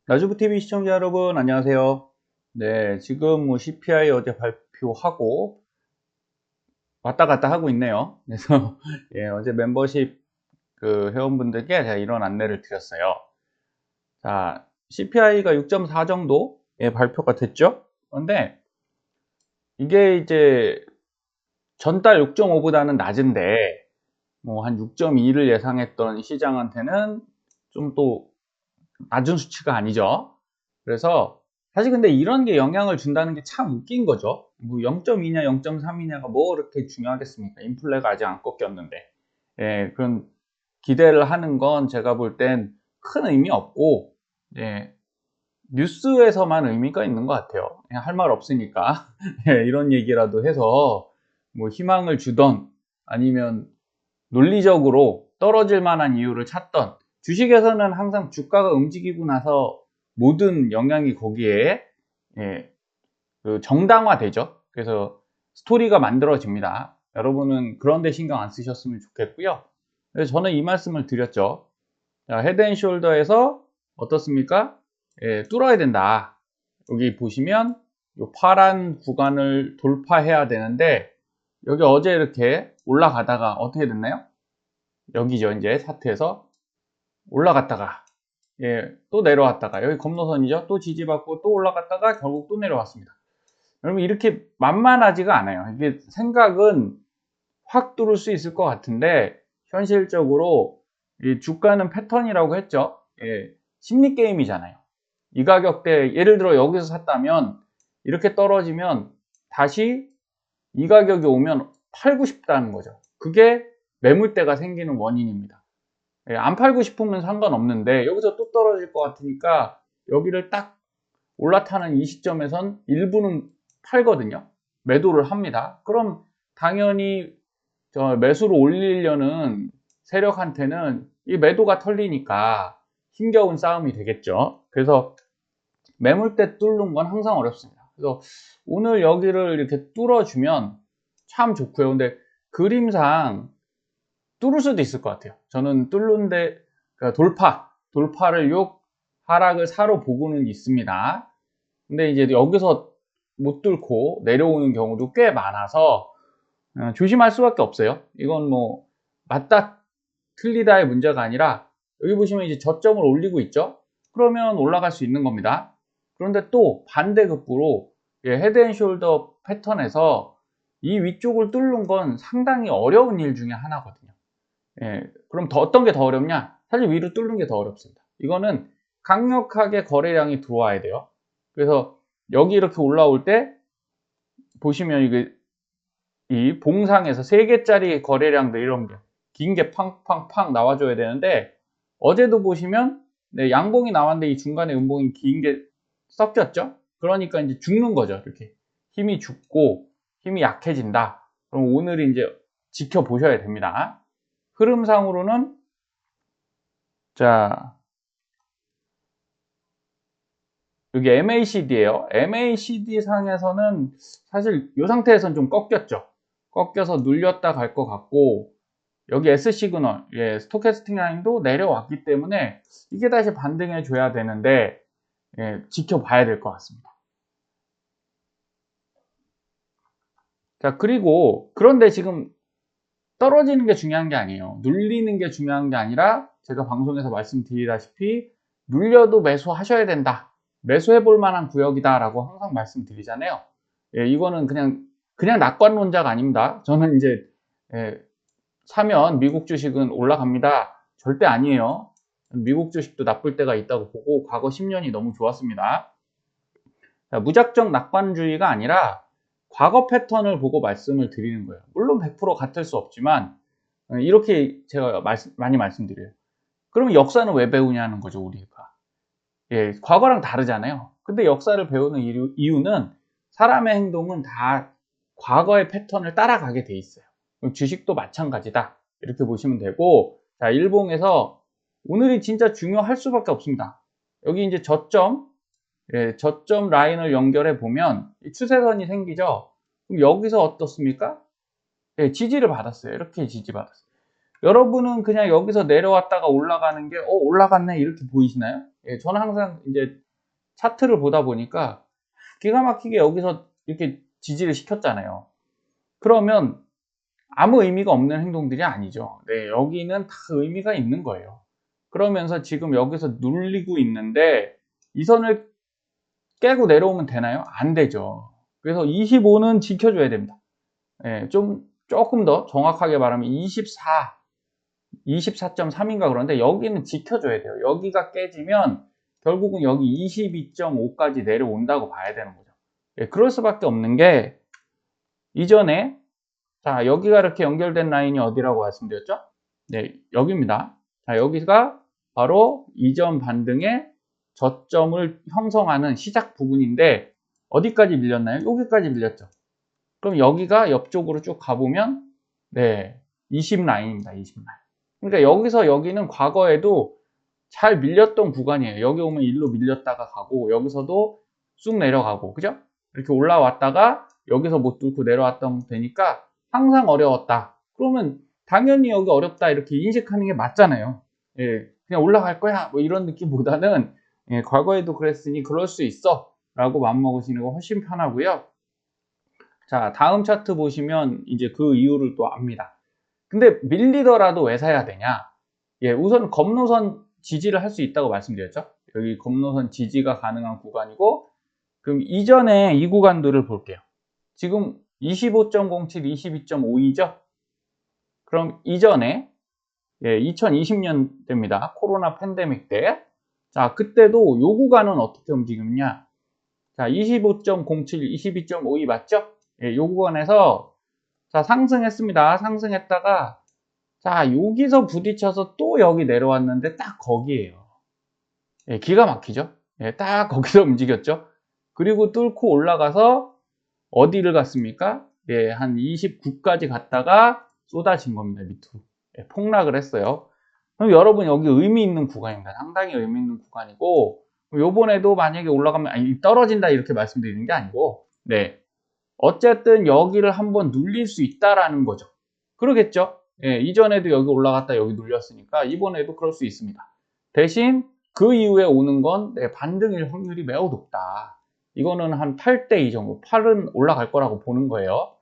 나주부TV 시청자 여러분 안녕하세요. 네, 지금 뭐 CPI 어제 발표하고 왔다 갔다 하고 있네요. 그래서 예, 어제 멤버십 회원분들께 제가 이런 안내를 드렸어요. 자, CPI가 6.4 정도의 발표가 됐죠. 그런데 이게 이제 전달 6.5보다는 낮은데 뭐 한 6.2를 예상했던 시장한테는 좀 또 낮은 수치가 아니죠. 그래서 사실 근데 이런 게 영향을 준다는 게 참 웃긴 거죠. 뭐 0.2냐 0.3이냐가 뭐 그렇게 중요하겠습니까? 인플레가 아직 안 꺾였는데. 예, 그런 기대를 하는 건 제가 볼 땐 큰 의미 없고, 예, 뉴스에서만 의미가 있는 것 같아요. 할 말 없으니까. 예, 이런 얘기라도 해서 뭐 희망을 주던 아니면 논리적으로 떨어질 만한 이유를 찾던, 주식에서는 항상 주가가 움직이고 나서 모든 영향이 거기에 예, 정당화되죠. 그래서 스토리가 만들어집니다. 여러분은 그런 데 신경 안 쓰셨으면 좋겠고요. 그래서 저는 이 말씀을 드렸죠. 자, 헤드앤숄더에서 어떻습니까? 예, 뚫어야 된다. 여기 보시면 이 파란 구간을 돌파해야 되는데, 여기 어제 이렇게 올라가다가 어떻게 됐나요? 여기죠. 이제 차트에서 올라갔다가 또 내려왔다가 여기 검노선이죠. 또 지지받고 또 올라갔다가 결국 또 내려왔습니다. 여러분 이렇게 만만하지가 않아요. 이게 생각은 확 뚫을 수 있을 것 같은데 현실적으로 이 주가는 패턴이라고 했죠. 심리 게임이잖아요. 이 가격대 예를 들어 여기서 샀다면 이렇게 떨어지면 다시 이 가격이 오면 팔고 싶다는 거죠. 그게 매물대가 생기는 원인입니다. 안 팔고 싶으면 상관없는데 여기서 또 떨어질 것 같으니까 여기를 딱 올라타는 이 시점에선 일부는 팔거든요. 매도를 합니다. 그럼 당연히 매수를 올리려는 세력한테는 이 매도가 털리니까 힘겨운 싸움이 되겠죠. 그래서 매물대 뚫는 건 항상 어렵습니다. 그래서 오늘 여기를 이렇게 뚫어주면 참 좋고요. 근데 그림상 뚫을 수도 있을 것 같아요. 저는 뚫는데 돌파를 요 하락을 사로 보고는 있습니다. 근데 이제 여기서 못 뚫고 내려오는 경우도 꽤 많아서 조심할 수밖에 없어요. 이건 뭐 맞다 틀리다의 문제가 아니라 여기 보시면 이제 저점을 올리고 있죠. 그러면 올라갈 수 있는 겁니다. 그런데 또 반대급부로 헤드앤숄더 패턴에서 이 위쪽을 뚫는 건 상당히 어려운 일 중에 하나거든요. 그럼 어떤 게 더 어렵냐? 사실 위로 뚫는 게 더 어렵습니다. 이거는 강력하게 거래량이 들어와야 돼요. 그래서 여기 이렇게 올라올 때 보시면 이게 이 봉상에서 3개짜리 거래량들 이런 게 긴 게 팡팡팡 나와줘야 되는데 어제도 보시면 양봉이 나왔는데 이 중간에 음봉이 긴 게 섞였죠. 그러니까 이제 죽는 거죠. 이렇게 힘이 죽고 힘이 약해진다. 그럼 오늘 이제 지켜보셔야 됩니다. 흐름상으로는 자 여기 MACD예요. MACD 상에서는 사실 이 상태에서는 좀 꺾였죠. 꺾여서 눌렸다 갈 것 같고 여기 S 시그널, 스토캐스틱 라인도 내려왔기 때문에 이게 다시 반등해 줘야 되는데 지켜봐야 될 것 같습니다. 자, 그리고 그런데 지금 떨어지는 게 중요한 게 아니에요. 눌리는 게 중요한 게 아니라 제가 방송에서 말씀드리다시피 눌려도 매수하셔야 된다. 매수해 볼 만한 구역이다 라고 항상 말씀드리잖아요. 이거는 그냥 낙관론자가 아닙니다. 저는 이제 사면 미국 주식은 올라갑니다. 절대 아니에요. 미국 주식도 나쁠 때가 있다고 보고 과거 10년이 너무 좋았습니다. 자, 무작정 낙관주의가 아니라 과거 패턴을 보고 말씀을 드리는 거예요. 물론 100% 같을 수 없지만 이렇게 제가 많이 말씀드려요. 그러면 역사는 왜 배우냐는 거죠, 우리가. 과거랑 다르잖아요. 근데 역사를 배우는 이유는 사람의 행동은 다 과거의 패턴을 따라가게 돼 있어요. 주식도 마찬가지다. 이렇게 보시면 되고, 자, 일봉에서 오늘이 진짜 중요할 수밖에 없습니다. 여기 이제 저점 라인을 연결해 보면 추세선이 생기죠. 그럼 여기서 어떻습니까? 지지를 받았어요. 이렇게 지지받았어요. 여러분은 그냥 여기서 내려왔다가 올라가는 게 올라갔네 이렇게 보이시나요? 예, 저는 항상 이제 차트를 보다 보니까 기가 막히게 여기서 이렇게 지지를 시켰잖아요. 그러면 아무 의미가 없는 행동들이 아니죠. 네, 여기는 다 의미가 있는 거예요. 그러면서 지금 여기서 눌리고 있는데 이 선을 깨고 내려오면 되나요? 안 되죠. 그래서 25는 지켜줘야 됩니다. 예, 조금 더 정확하게 말하면 24.3인가 그런데 여기는 지켜줘야 돼요. 여기가 깨지면 결국은 여기 22.5까지 내려온다고 봐야 되는 거죠. 예, 그럴 수밖에 없는 게 이전에 자 여기가 이렇게 연결된 라인이 어디라고 말씀드렸죠? 네, 여기입니다. 자 여기가 바로 이전 반등의 저점을 형성하는 시작 부분인데 어디까지 밀렸나요? 여기까지 밀렸죠. 그럼 여기가 옆쪽으로 쭉 가보면 네 20 라인입니다. 20 라인. 그러니까 여기서 여기는 과거에도 잘 밀렸던 구간이에요. 여기 오면 일로 밀렸다가 가고 여기서도 쑥 내려가고 그죠? 이렇게 올라왔다가 여기서 못 뚫고 내려왔던 되니까 항상 어려웠다. 그러면 당연히 여기 어렵다 이렇게 인식하는 게 맞잖아요. 예, 그냥 올라갈 거야 뭐 이런 느낌보다는 예, 과거에도 그랬으니 그럴 수 있어 라고 맘먹으시는 거 훨씬 편하고요. 자 다음 차트 보시면 이제 그 이유를 또 압니다. 근데 밀리더라도 왜 사야 되냐? 예, 우선 검노선 지지를 할 수 있다고 말씀드렸죠. 여기 검노선 지지가 가능한 구간이고 그럼 이전에 이 구간들을 볼게요. 지금 25.07, 22.52죠? 그럼 이전에 예, 2020년대입니다. 코로나 팬데믹 때. 자, 그때도 이 구간은 어떻게 움직였냐? 자, 25.07, 22.52 맞죠? 예, 이 구간에서 자, 상승했습니다. 상승했다가 자, 여기서 부딪혀서 또 여기 내려왔는데 딱 거기에요. 예, 기가 막히죠? 예, 딱 거기서 움직였죠? 그리고 뚫고 올라가서 어디를 갔습니까? 예, 한 29까지 갔다가 쏟아진 겁니다. 밑으로. 예, 폭락을 했어요. 그럼 여러분 여기 의미 있는 구간입니다. 상당히 의미 있는 구간이고 요번에도 만약에 올라가면 아니, 떨어진다 이렇게 말씀드리는 게 아니고 네, 어쨌든 여기를 한번 눌릴 수 있다라는 거죠. 그러겠죠? 예, 이전에도 여기 올라갔다 여기 눌렸으니까 이번에도 그럴 수 있습니다. 대신 그 이후에 오는 건 반등일 확률이 매우 높다. 이거는 한 8대2 정도, 8은 올라갈 거라고 보는 거예요.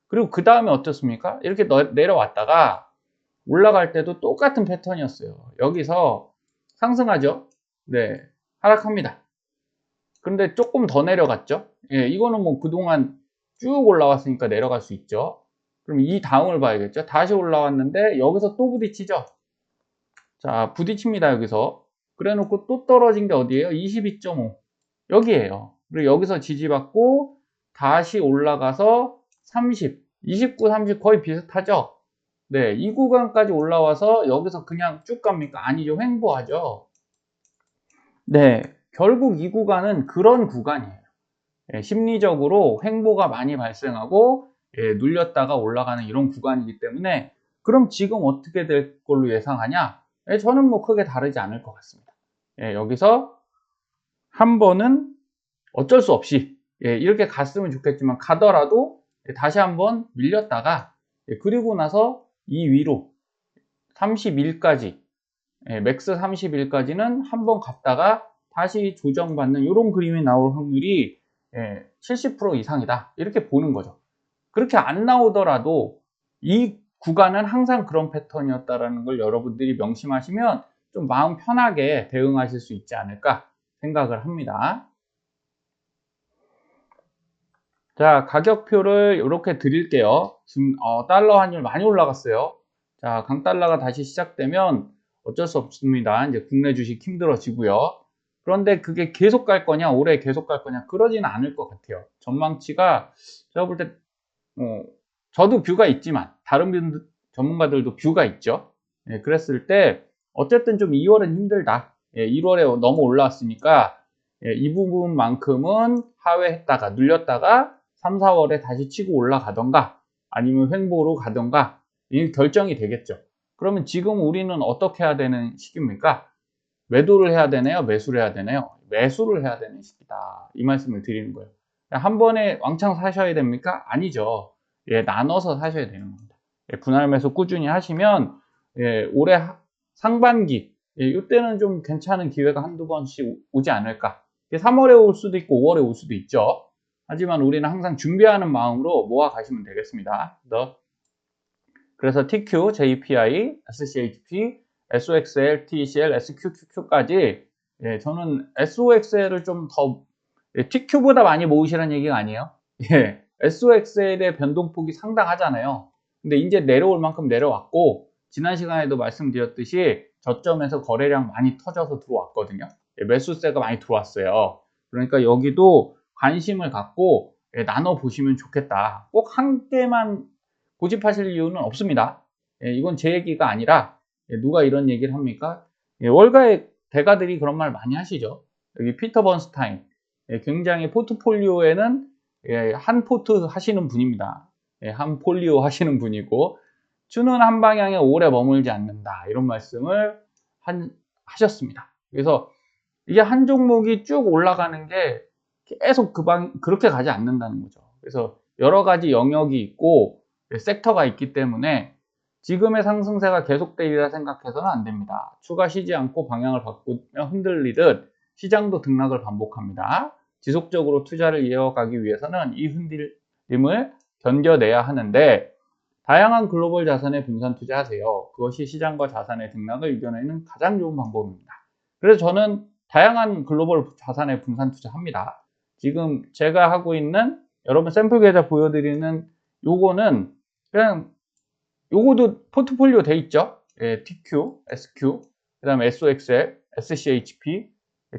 그리고 그 다음에 어떻습니까? 이렇게 내려왔다가 올라갈 때도 똑같은 패턴이었어요. 여기서 상승하죠? 네, 하락합니다. 그런데 조금 더 내려갔죠? 예, 이거는 뭐 그동안 쭉 올라왔으니까 내려갈 수 있죠. 그럼 이 다음을 봐야겠죠? 다시 올라왔는데 여기서 또 부딪히죠? 자, 부딪힙니다, 여기서. 그래 놓고 또 떨어진 게 어디예요? 22.5. 여기에요. 그리고 여기서 지지받고 다시 올라가서 30, 29, 30 거의 비슷하죠? 네, 이 구간까지 올라와서 여기서 그냥 쭉 갑니까? 아니죠. 횡보하죠. 네, 결국 이 구간은 그런 구간이에요. 예, 심리적으로 횡보가 많이 발생하고 예, 눌렸다가 올라가는 이런 구간이기 때문에 그럼 지금 어떻게 될 걸로 예상하냐? 예, 저는 뭐 크게 다르지 않을 것 같습니다. 예, 여기서 한 번은 어쩔 수 없이 예, 이렇게 갔으면 좋겠지만 가더라도 예, 다시 한번 밀렸다가 예, 그리고 나서 이 위로 31까지 예, 맥스 31까지는 한번 갔다가 다시 조정받는 이런 그림이 나올 확률이 예, 70% 이상이다 이렇게 보는 거죠. 그렇게 안 나오더라도 이 구간은 항상 그런 패턴이었다는 걸 여러분들이 명심하시면 좀 마음 편하게 대응하실 수 있지 않을까 생각을 합니다. 자, 가격표를 이렇게 드릴게요. 지금 달러 환율 많이 올라갔어요. 자, 강달러가 다시 시작되면 어쩔 수 없습니다. 이제 국내 주식 힘들어지고요. 그런데 그게 계속 갈 거냐, 올해 계속 갈 거냐, 그러지는 않을 것 같아요. 전망치가 제가 볼 때 저도 뷰가 있지만 다른 전문가들도 뷰가 있죠. 예, 그랬을 때 어쨌든 좀 2월은 힘들다. 예, 1월에 너무 올라왔으니까 예, 이 부분만큼은 하회했다가 눌렸다가 3, 4월에 다시 치고 올라가던가 아니면 횡보로 가던가 이 결정이 되겠죠. 그러면 지금 우리는 어떻게 해야 되는 시기입니까? 매도를 해야 되나요? 매수를 해야 되나요? 매수를 해야 되는 시기다. 이 말씀을 드리는 거예요. 한 번에 왕창 사셔야 됩니까? 아니죠. 예, 나눠서 사셔야 되는 겁니다. 예, 분할 매수 꾸준히 하시면 예, 올해 상반기 이때는 좀 괜찮은 기회가 한두 번씩 오지 않을까. 3월에 올 수도 있고 5월에 올 수도 있죠. 하지만 우리는 항상 준비하는 마음으로 모아 가시면 되겠습니다. 그래서 TQ, JPI, SCHP, SOXL, TCL, SQQQ까지 저는 SOXL을 좀 더 TQ보다 많이 모으시라는 얘기가 아니에요. SOXL의 변동폭이 상당하잖아요. 근데 이제 내려올 만큼 내려왔고 지난 시간에도 말씀드렸듯이 저점에서 거래량 많이 터져서 들어왔거든요. 매수세가 많이 들어왔어요. 그러니까 여기도 관심을 갖고 나눠 보시면 좋겠다. 꼭 한 개만 고집하실 이유는 없습니다. 이건 제 얘기가 아니라 누가 이런 얘기를 합니까? 월가의 대가들이 그런 말 많이 하시죠. 여기 피터 번스타인 굉장히 포트폴리오에는 한 포트 하시는 분입니다. 한 폴리오 하시는 분이고 주는 한 방향에 오래 머물지 않는다 이런 말씀을 하셨습니다. 그래서 이게 한 종목이 쭉 올라가는 게 계속 그렇게 가지 않는다는 거죠. 그래서 여러 가지 영역이 있고 섹터가 있기 때문에 지금의 상승세가 계속되리라 생각해서는 안 됩니다. 추가 쉬지 않고 방향을 바꾸며 흔들리듯 시장도 등락을 반복합니다. 지속적으로 투자를 이어가기 위해서는 이 흔들림을 견뎌내야 하는데 다양한 글로벌 자산에 분산 투자하세요. 그것이 시장과 자산의 등락을 이겨내는 가장 좋은 방법입니다. 그래서 저는 다양한 글로벌 자산에 분산 투자합니다. 지금 제가 하고 있는 여러분 샘플 계좌 보여드리는 요거는 그냥 요거도 포트폴리오 돼 있죠. TQ, SQ, 그 다음에 SOXL, SCHP,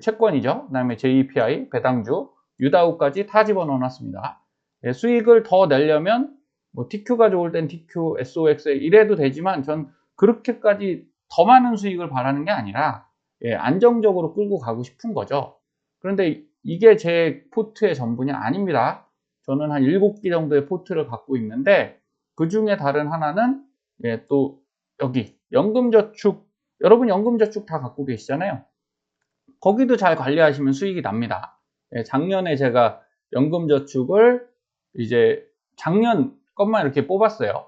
채권이죠. 그 다음에 JPI, 배당주, 유다우까지 다 집어넣어 놨습니다. 수익을 더 내려면 뭐 TQ가 좋을 땐 TQ, SOXL 이래도 되지만 전 그렇게까지 더 많은 수익을 바라는 게 아니라 안정적으로 끌고 가고 싶은 거죠. 그런데 이게 제 포트의 전부냐? 아닙니다. 저는 한 7개 정도의 포트를 갖고 있는데 그 중에 다른 하나는 또 여기 연금저축, 여러분 연금저축 다 갖고 계시잖아요. 거기도 잘 관리하시면 수익이 납니다. 작년에 제가 연금저축을 이제 작년 것만 이렇게 뽑았어요.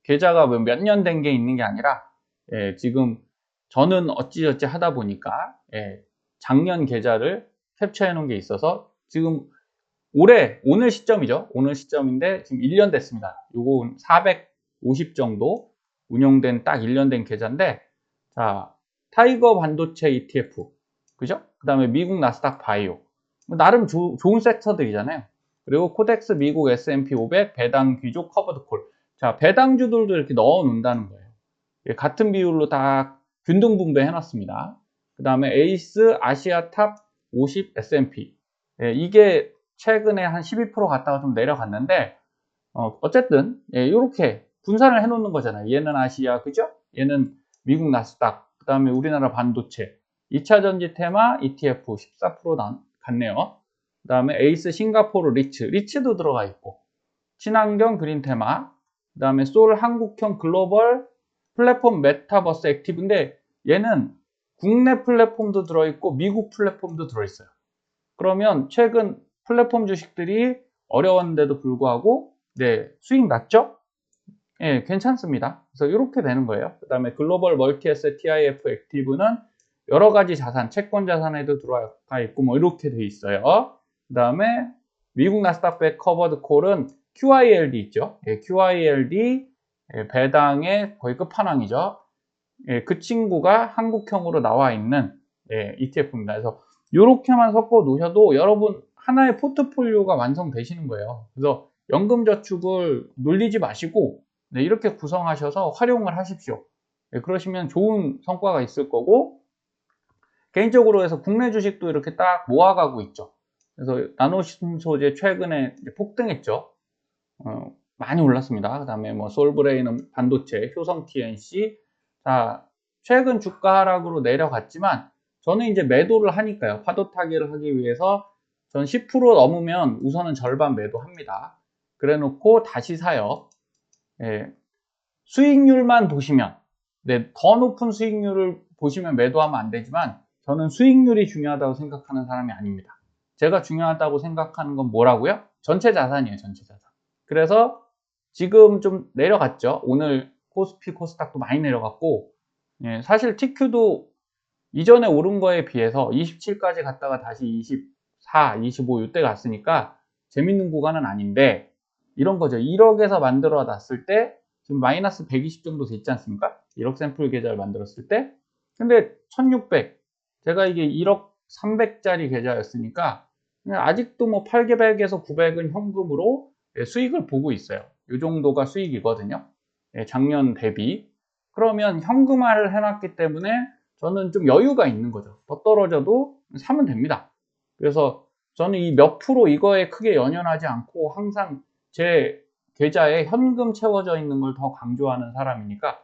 계좌가 몇 년 된 게 있는 게 아니라 지금 저는 어찌저찌 하다 보니까 작년 계좌를 캡처해 놓은 게 있어서 지금 오늘 시점이죠. 오늘 시점인데 지금 1년 됐습니다. 요거 450 정도 운영된 딱 1년 된 계좌인데 자, 타이거 반도체 ETF 그죠? 그 다음에 미국 나스닥 바이오 나름 좋은 섹터들이잖아요. 그리고 코덱스 미국 S&P 500 배당 귀족 커버드 콜. 자, 배당주들도 이렇게 넣어 놓는다는 거예요. 같은 비율로 다 균등분배 해놨습니다. 그 다음에 에이스 아시아 탑 50 S&P 이게 최근에 한 12% 갔다가 좀 내려갔는데 어쨌든 이렇게 분산을 해 놓는 거잖아요. 얘는 아시아 그죠? 얘는 미국 나스닥 그 다음에 우리나라 반도체 2차전지 테마 ETF 14% 갔네요. 그 다음에 에이스 싱가포르 리츠도 들어가 있고 친환경 그린 테마 그 다음에 솔 한국형 글로벌 플랫폼 메타버스 액티브인데 얘는 국내 플랫폼도 들어있고 미국 플랫폼도 들어있어요. 그러면 최근 플랫폼 주식들이 어려웠는데도 불구하고 수익 났죠? 괜찮습니다. 그래서 이렇게 되는 거예요. 그 다음에 글로벌 멀티에셋 TIF 액티브는 여러 가지 자산, 채권 자산에도 들어가 있고 뭐 이렇게 돼 있어요. 그 다음에 미국 나스닥 100 커버드 콜은 QILD 있죠. QILD 배당의 거의 끝판왕이죠. 그 친구가 한국형으로 나와 있는 ETF입니다. 그래서 이렇게만 섞어 놓으셔도 여러분 하나의 포트폴리오가 완성되시는 거예요. 그래서 연금저축을 놀리지 마시고 이렇게 구성하셔서 활용을 하십시오. 그러시면 좋은 성과가 있을 거고 개인적으로 해서 국내 주식도 이렇게 딱 모아가고 있죠. 그래서 나노심 소재 최근에 폭등했죠. 많이 올랐습니다. 그 다음에 뭐 솔브레인 반도체, 효성 TNC 자 최근 주가 하락으로 내려갔지만 저는 이제 매도를 하니까요. 파도 타기를 하기 위해서 전 10% 넘으면 우선은 절반 매도합니다. 그래 놓고 다시 사요. 수익률만 보시면 더 높은 수익률을 보시면 매도하면 안 되지만 저는 수익률이 중요하다고 생각하는 사람이 아닙니다. 제가 중요하다고 생각하는 건 뭐라고요? 전체 자산이에요. 전체 자산. 그래서 지금 좀 내려갔죠. 오늘 코스피, 코스닥도 많이 내려갔고, 예, 사실 TQ도 이전에 오른 거에 비해서 27까지 갔다가 다시 24, 25 이때 갔으니까 재밌는 구간은 아닌데, 이런 거죠. 1억에서 만들어 놨을 때 지금 마이너스 120 정도 됐지 않습니까? 1억 샘플 계좌를 만들었을 때. 근데 1600, 제가 이게 1억 300짜리 계좌였으니까 아직도 뭐 800에서 900은 현금으로 수익을 보고 있어요. 이 정도가 수익이거든요. 작년 대비. 그러면 현금화를 해놨기 때문에 저는 좀 여유가 있는 거죠. 더 떨어져도 사면 됩니다. 그래서 저는 이 몇 프로 이거에 크게 연연하지 않고 항상 제 계좌에 현금 채워져 있는 걸 더 강조하는 사람이니까,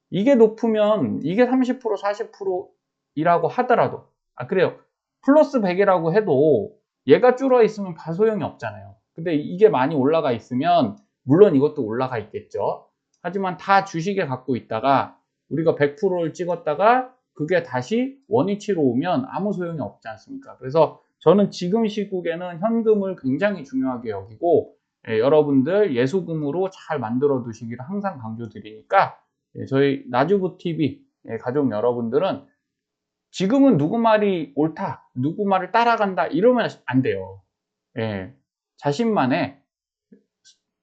이게 높으면 이게 30% 40%이라고 하더라도, 그래요, 플러스 100이라고 해도 얘가 줄어 있으면 별 소용이 없잖아요. 근데 이게 많이 올라가 있으면 물론 이것도 올라가 있겠죠. 하지만 다 주식에 갖고 있다가 우리가 100%를 찍었다가 그게 다시 원위치로 오면 아무 소용이 없지 않습니까? 그래서 저는 지금 시국에는 현금을 굉장히 중요하게 여기고, 여러분들 예수금으로 잘 만들어 두시기를 항상 강조드리니까, 저희 나주부 TV 가족 여러분들은 지금은 누구 말이 옳다, 누구 말을 따라간다 이러면 안 돼요. 예, 자신만의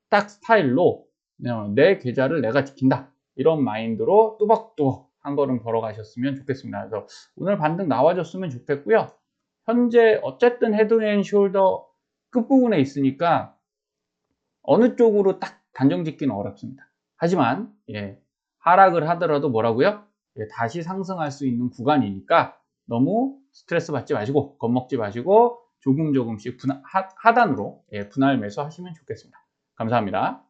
딱 스타일로 내 계좌를 내가 지킨다, 이런 마인드로 뚜벅뚜벅 한 걸음 걸어가셨으면 좋겠습니다. 그래서 오늘 반등 나와줬으면 좋겠고요. 현재 어쨌든 헤드앤숄더 끝부분에 있으니까 어느 쪽으로 딱 단정 짓기는 어렵습니다. 하지만 하락을 하더라도 뭐라고요? 다시 상승할 수 있는 구간이니까 너무 스트레스 받지 마시고 겁먹지 마시고 조금씩 하단으로 분할 매수하시면 좋겠습니다. 감사합니다.